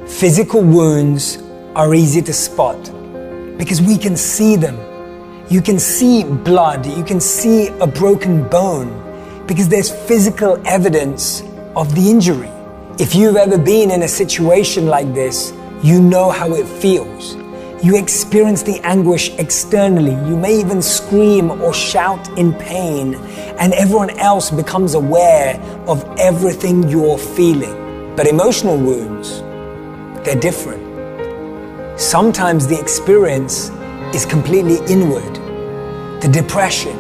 Physical wounds are easy to spot because we can see them. You can see blood, you can see a broken bone because there's physical evidence of the injury. If you've ever been in a situation like this, you know how it feels. You experience the anguish externally. You may even scream or shout in pain, and everyone else becomes aware of everything you're feeling. But emotional wounds, they're different. Sometimes the experience is completely inward. The depression,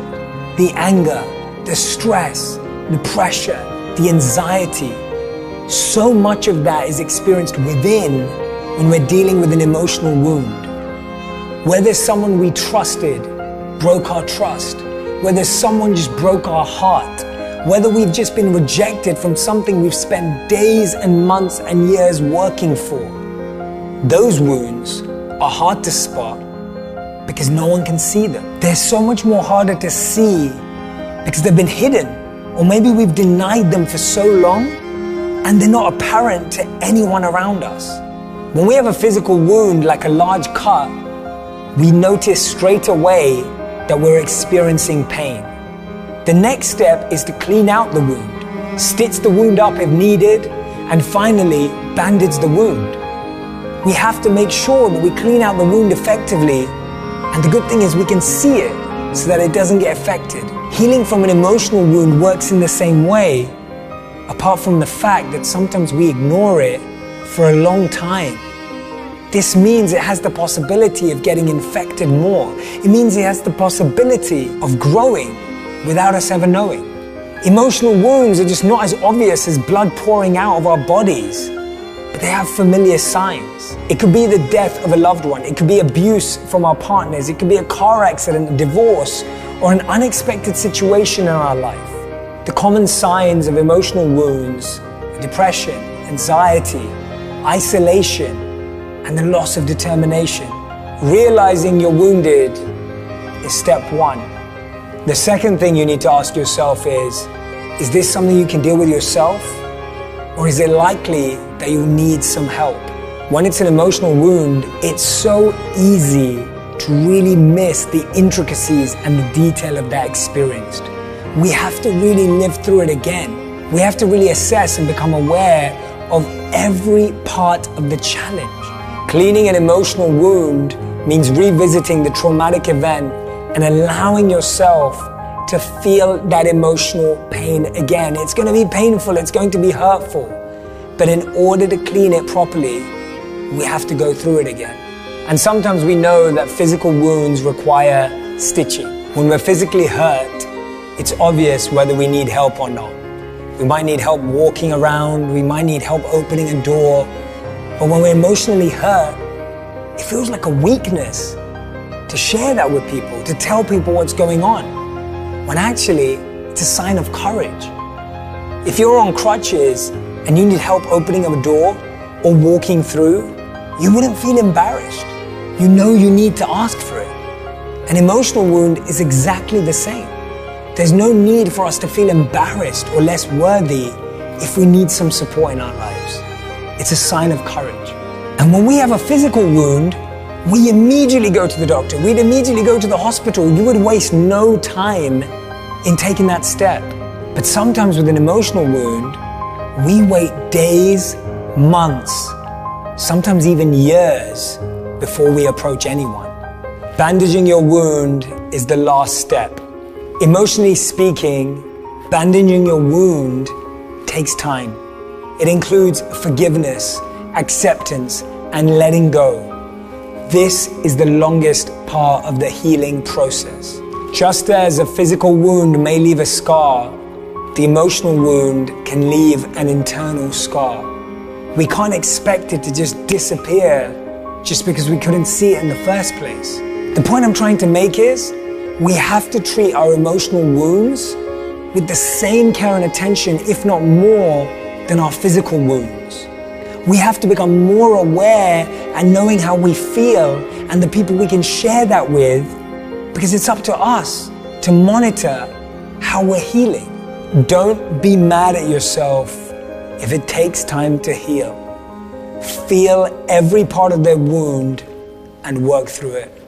the anger, the stress, the pressure, the anxiety. So much of that is experienced within when we're dealing with an emotional wound. Whether someone we trusted broke our trust, whether someone just broke our heart, whether we've just been rejected from something we've spent days and months and years working for. Those wounds are hard to spot because no one can see them. They're so much more harder to see because they've been hidden, or maybe we've denied them for so long and they're not apparent to anyone around us. When we have a physical wound like a large cut, we notice straight away that we're experiencing pain. The next step is to clean out the wound, stitch the wound up if needed, and finally bandage the wound. We have to make sure that we clean out the wound effectively, and the good thing is we can see it so that it doesn't get affected. Healing from an emotional wound works in the same way, apart from the fact that sometimes we ignore it for a long time. This means it has the possibility of getting infected more. It means it has the possibility of growing without us ever knowing. Emotional wounds are just not as obvious as blood pouring out of our bodies, but they have familiar signs. It could be the death of a loved one. It could be abuse from our partners. It could be a car accident, a divorce, or an unexpected situation in our life. The common signs of emotional wounds are depression, anxiety, isolation, and the loss of determination. Realizing you're wounded is step one. The second thing you need to ask yourself is this something you can deal with yourself? Or is it likely that you need some help? When it's an emotional wound, it's so easy to really miss the intricacies and the detail of that experience. We have to really live through it again. We have to really assess and become aware of every part of the challenge. Cleaning an emotional wound means revisiting the traumatic event and allowing yourself to feel that emotional pain again. It's going to be painful, it's going to be hurtful, but in order to clean it properly, we have to go through it again. And sometimes we know that physical wounds require stitching. When we're physically hurt, it's obvious whether we need help or not. We might need help walking around, we might need help opening a door. But when we're emotionally hurt, it feels like a weakness to share that with people, to tell people what's going on, when actually it's a sign of courage. If you're on crutches and you need help opening a door or walking through, you wouldn't feel embarrassed. You know you need to ask for it. An emotional wound is exactly the same. There's no need for us to feel embarrassed or less worthy if we need some support in our lives. It's a sign of courage. And when we have a physical wound, we immediately go to the doctor. We'd immediately go to the hospital. You would waste no time in taking that step. But sometimes with an emotional wound, we wait days, months, sometimes even years before we approach anyone. Bandaging your wound is the last step. Emotionally speaking, bandaging your wound takes time. It includes forgiveness, acceptance, and letting go. This is the longest part of the healing process. Just as a physical wound may leave a scar, the emotional wound can leave an internal scar. We can't expect it to just disappear just because we couldn't see it in the first place. The point I'm trying to make is, we have to treat our emotional wounds with the same care and attention, if not more, than our physical wounds. We have to become more aware and knowing how we feel and the people we can share that with, because it's up to us to monitor how we're healing. Don't be mad at yourself if it takes time to heal. feel every part of their wound, and work through it.